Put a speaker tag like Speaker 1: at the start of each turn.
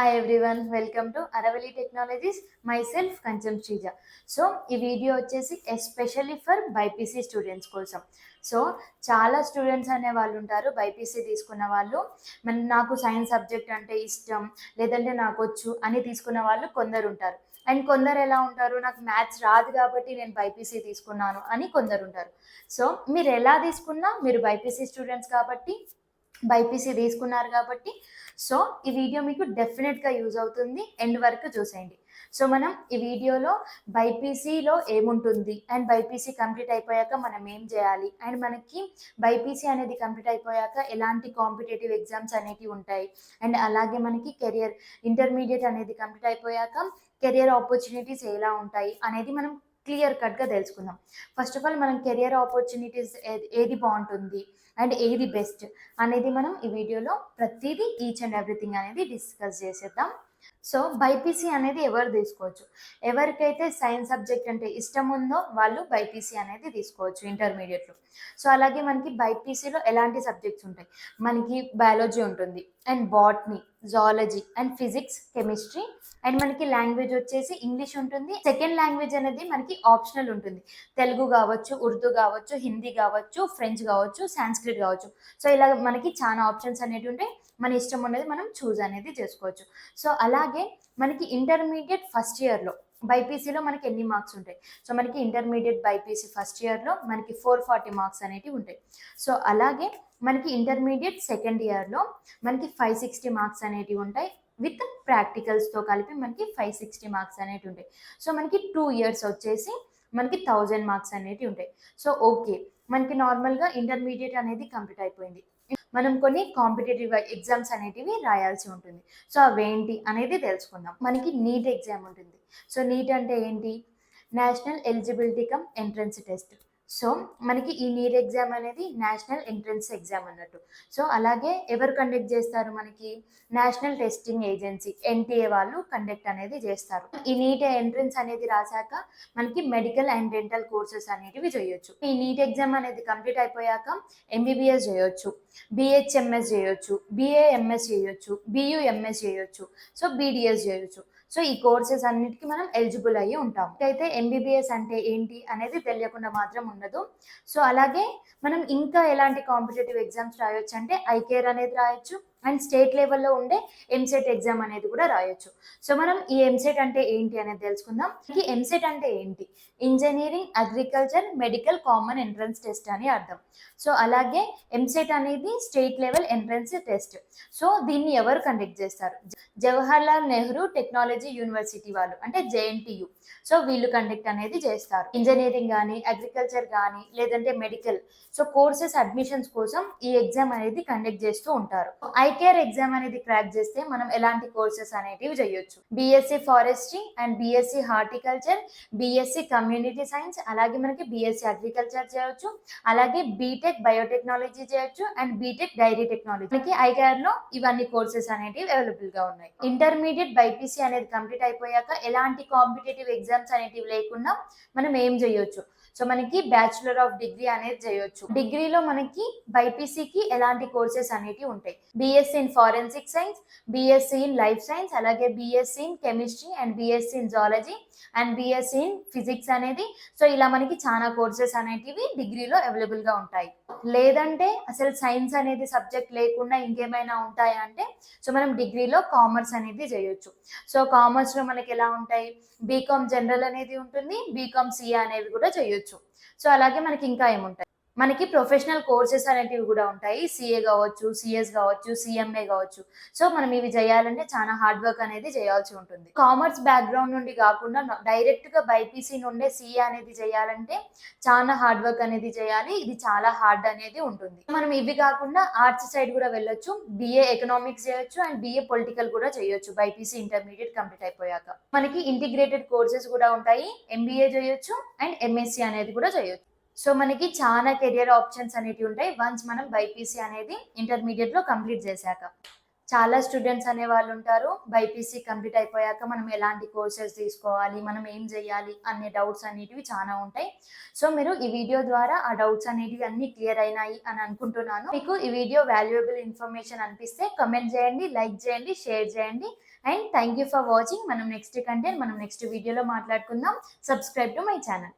Speaker 1: Hi everyone, welcome to Aravali technologies. Myself Kancham Sreeja. So ఈ video వచ్చేసి especially for BiPC students కోసం. సో చాలా స్టూడెంట్స్ అనే వాళ్ళు ఉంటారు బైపీసీ తీసుకున్న వాళ్ళు. నాకు సైన్స్ సబ్జెక్ట్ అంటే ఇష్టం, లేదంటే నాకు వచ్చు అని తీసుకున్న వాళ్ళు కొందరు ఉంటారు. అండ్ కొందరు ఎలా ఉంటారు, నాకు మ్యాథ్స్ రాదు కాబట్టి నేను బైపీసీ తీసుకున్నాను అని కొందరు ఉంటారు. సో మీరు ఎలా తీసుకున్నా మీరు బైపీసీ స్టూడెంట్స్ కాబట్టి, బైపీసీ తీసుకున్నారు కాబట్టి సో ఈ వీడియో మీకు డెఫినెట్గా యూజ్ అవుతుంది. ఎండ్ వరకు చూసేయండి. సో మనం ఈ వీడియోలో బైపీసీలో ఏముంటుంది అండ్ బైపీసీ కంప్లీట్ అయిపోయాక మనం ఏం చేయాలి, అండ్ మనకి బైపీసీ అనేది కంప్లీట్ అయిపోయాక ఎలాంటి కాంపిటేటివ్ ఎగ్జామ్స్ అనేవి ఉంటాయి, అండ్ అలాగే మనకి కెరియర్ ఇంటర్మీడియట్ అనేది కంప్లీట్ అయిపోయాక కెరియర్ ఆపర్చునిటీస్ ఎలా ఉంటాయి అనేది మనం క్లియర్ కట్గా తెలుసుకుందాం. ఫస్ట్ ఆఫ్ ఆల్ మనం కెరియర్ ఆపర్చునిటీస్ ఏది బాగుంటుంది అండ్ ఏది బెస్ట్ అనేది మనం ఈ వీడియోలో ప్రతిదీ ఈచ్ అండ్ ఎవ్రీథింగ్ అనేది డిస్కస్ చేసేద్దాం. సో బైపీసీ అనేది ఎవరు తీసుకోవచ్చు, ఎవరికైతే సైన్స్ సబ్జెక్ట్ అంటే ఇష్టం ఉందో వాళ్ళు బైపీసీ అనేది తీసుకోవచ్చు ఇంటర్మీడియట్లో. సో అలాగే మనకి బైపీసీలో ఎలాంటి సబ్జెక్ట్స్ ఉంటాయి, మనకి బయాలజీ ఉంటుంది, and botany, zoology, and physics, chemistry, and మనకి లాంగ్వేజ్ వచ్చేసి ఇంగ్లీష్ ఉంటుంది. సెకండ్ లాంగ్వేజ్ అనేది మనకి ఆప్షనల్ ఉంటుంది. తెలుగు కావచ్చు, ఉర్దూ కావచ్చు, హిందీ కావచ్చు, ఫ్రెంచ్ కావచ్చు, సాంస్క్రిట్ కావచ్చు. సో ఇలా మనకి చాలా ఆప్షన్స్ అనేవి ఉంటాయి. మన ఇష్టం అనేది మనం చూజ్ అనేది చేసుకోవచ్చు. సో అలాగే మనకి ఇంటర్మీడియట్ ఫస్ట్ ఇయర్లో బైపీసీలో మనకి ఎన్ని మార్క్స్ ఉంటాయి, సో మనకి ఇంటర్మీడియట్ బైపీసీ ఫస్ట్ ఇయర్లో మనకి 440 మార్క్స్ అనేవి ఉంటాయి. సో అలాగే మనకి ఇంటర్మీడియట్ సెకండ్ ఇయర్లో మనకి 560 మార్క్స్ అనేవి ఉంటాయి. విత్ ప్రాక్టికల్స్తో కలిపి మనకి 560 మార్క్స్ అనేవి ఉంటాయి. సో మనకి 2 ఇయర్స్ వచ్చేసి మనకి 1000 మార్క్స్ అనేవి ఉంటాయి. సో ఓకే, మనకి నార్మల్గా ఇంటర్మీడియట్ అనేది కంప్లీట్ అయిపోయింది. మనం కొన్ని కాంపిటేటివ్ ఎగ్జామ్స్ అనేటివి రాయాల్సి ఉంటుంది. సో అవేంటి అనేది తెలుసుకుందాం. మనకి నీట్ ఎగ్జామ్ ఉంటుంది. సో నీట్ అంటే ఏంటి, national eligibility cum entrance test. So మనకి ఈ నీట్ ఎగ్జామ్ అనేది నేషనల్ ఎంట్రన్స్ ఎగ్జామ్ అన్నట్టు. సో అలాగే ఎవరు కండక్ట్ చేస్తారు, మనకి నేషనల్ టెస్టింగ్ ఏజెన్సీ ఎన్టీఏ వాళ్ళు కండక్ట్ అనేది చేస్తారు. ఈ నీట్ ఎంట్రన్స్ అనేది రాశాక మనకి మెడికల్ అండ్ డెంటల్ కోర్సెస్ అనేటివి చేయొచ్చు. ఈ నీట్ ఎగ్జామ్ అనేది కంప్లీట్ అయిపోయాక ఎంబీబీఎస్ చేయొచ్చు, బిహెచ్ఎంఎస్ చేయొచ్చు, బిఏఎంఎస్ చేయొచ్చు, బియుఎంఎస్ చేయొచ్చు, సో బీడిఎస్ చేయొచ్చు. సో ఈ కోర్సెస్ అన్నిటికీ మనం ఎలిజిబుల్ అయ్యి ఉంటాము. అయితే ఎంబీబీఎస్ అంటే ఏంటి అనేది తెలియకుండా మాత్రం ఉండదు. సో అలాగే మనం ఇంకా ఎలాంటి కాంపిటేటివ్ ఎగ్జామ్స్ రాయొచ్చు అంటే ఐకేర్ అనేది రాయొచ్చు, అండ్ స్టేట్ లెవెల్లో ఉండే ఎంసెట్ ఎగ్జామ్ అనేది కూడా రాయొచ్చు. సో మనం ఈ ఎంసెట్ అంటే ఏంటి అనేది తెలుసుకుందాం. ఈ ఎంసెట్ అంటే ఏంటి, engineering agriculture medical common entrance test అని అర్థం. సో అలాగే ఎంసెట్ అనేది state level entrance test. So దీన్ని ఎవరు కండక్ట్ చేస్తారు, జవహర్లాల్ నెహ్రూ టెక్నాలజీ యూనివర్సిటీ వాళ్ళు అంటే జేఎన్టీయు. సో వీళ్ళు కండక్ట్ అనేది చేస్తారు. ఇంజనీరింగ్ కానీ, అగ్రికల్చర్ కానీ, లేదంటే మెడికల్, సో కోర్సెస్ అడ్మిషన్స్ కోసం ఈ ఎగ్జామ్ అనేది కండక్ట్ చేస్తూ ఉంటారు. ఐకేర్ ఎగ్జామ్ అనేది క్రాక్ చేస్తే మనం ఎలాంటి కోర్సెస్ అనేటివి చేయొచ్చు, BSc forestry and BSc horticulture, BSc community science, అలాగే మనకి బీఎస్సీ అగ్రికల్చర్ చేయొచ్చు, అలాగే బీటెక్ బయోటెక్నాలజీ చేయొచ్చు, అండ్ బీటెక్ డైరీ టెక్నాలజీ. మనకి ఐకేఆర్ లో ఇవన్నీ కోర్సెస్ అనేటివి అవైలబుల్ గా ఉన్నాయి. ఇంటర్మీడియట్ బైపీసీ అనేది కంప్లీట్ అయిపోయాక ఎలాంటి కాంపిటేటివ్ ఎగ్జామ్స్ అనేటివి లేకుండా మనం ఏం చేయొచ్చు, సో మనకి బ్యాచులర్ ఆఫ్ డిగ్రీ అనేది చేయొచ్చు. డిగ్రీలో మనకి బైపీసీకి ఎలాంటి కోర్సెస్ అనేటివి ఉంటాయి, BSc in forensic science, BSc in life science, అలాగే BSc in chemistry, and BSc in zoology, and BSc in physics అనేది. సో ఇలా మనకి చాలా కోర్సెస్ అనేటివి డిగ్రీలో అవైలబుల్ గా ఉంటాయి. లేదంటే అసలు సైన్స్ అనేది సబ్జెక్ట్ లేకుండా ఇంకేమైనా ఉంటాయా అంటే, సో మనం డిగ్రీలో కామర్స్ అనేది చేయొచ్చు. సో కామర్స్ లో మనకి ఎలా ఉంటాయి, బీకామ్ జనరల్ అనేది ఉంటుంది, బీకామ్ సిఏ అనేవి కూడా చేయొచ్చు. సో అలాగే మనకి ఇంకా ఏముంటాయి, మనకి ప్రొఫెషనల్ కోర్సెస్ అనేటివి కూడా ఉంటాయి, సిఏ కావచ్చు, సిఎస్ కావచ్చు, సిఎంఏ కావచ్చు. సో మనం ఇవి చేయాలంటే చాలా హార్డ్ వర్క్ అనేది చేయాల్సి ఉంటుంది. కామర్స్ బ్యాక్గ్రౌండ్ నుండి కాకుండా డైరెక్ట్ గా బైపీసీ నుండే సిఏ అనేది చేయాలంటే చాలా హార్డ్ వర్క్ అనేది చేయాలి, ఇది చాలా హార్డ్ అనేది ఉంటుంది. మనం ఇవి కాకుండా ఆర్ట్స్ సైడ్ కూడా వెళ్ళొచ్చు, బిఏ ఎకనామిక్స్ చేయొచ్చు, అండ్ బిఏ పొలిటికల్ కూడా చేయొచ్చు బైపీసీ ఇంటర్మీడియట్ కంప్లీట్ అయిపోయాక. మనకి ఇంటిగ్రేటెడ్ కోర్సెస్ కూడా ఉంటాయి, ఎంబీఏ చేయొచ్చు అండ్ ఎంఎస్సీ అనేది కూడా చేయొచ్చు. సో మనకి చాలా కెరియర్ ఆప్షన్స్ అనేవి ఉంటాయి వన్స్ మనం బైపీసీ అనేది ఇంటర్మీడియట్లో కంప్లీట్ చేశాక. చాలా స్టూడెంట్స్ అనే వాళ్ళు ఉంటారు, బైపీసీ కంప్లీట్ అయిపోయాక మనం ఎలాంటి కోర్సెస్ తీసుకోవాలి, మనం ఏం చేయాలి అనే డౌట్స్ అనేటివి చాలా ఉంటాయి. సో మీరు ఈ వీడియో ద్వారా ఆ డౌట్స్ అనేటివి అన్ని క్లియర్ అయినాయి అని అనుకుంటున్నాను. మీకు ఈ వీడియో వాల్యుయబుల్ ఇన్ఫర్మేషన్ అనిపిస్తే కమెంట్ చేయండి, లైక్ చేయండి, షేర్ చేయండి. And thank you for watching. మనం నెక్స్ట్ కంటెంట్ మనం నెక్స్ట్ వీడియోలో మాట్లాడుకుందాం. Subscribe to my channel.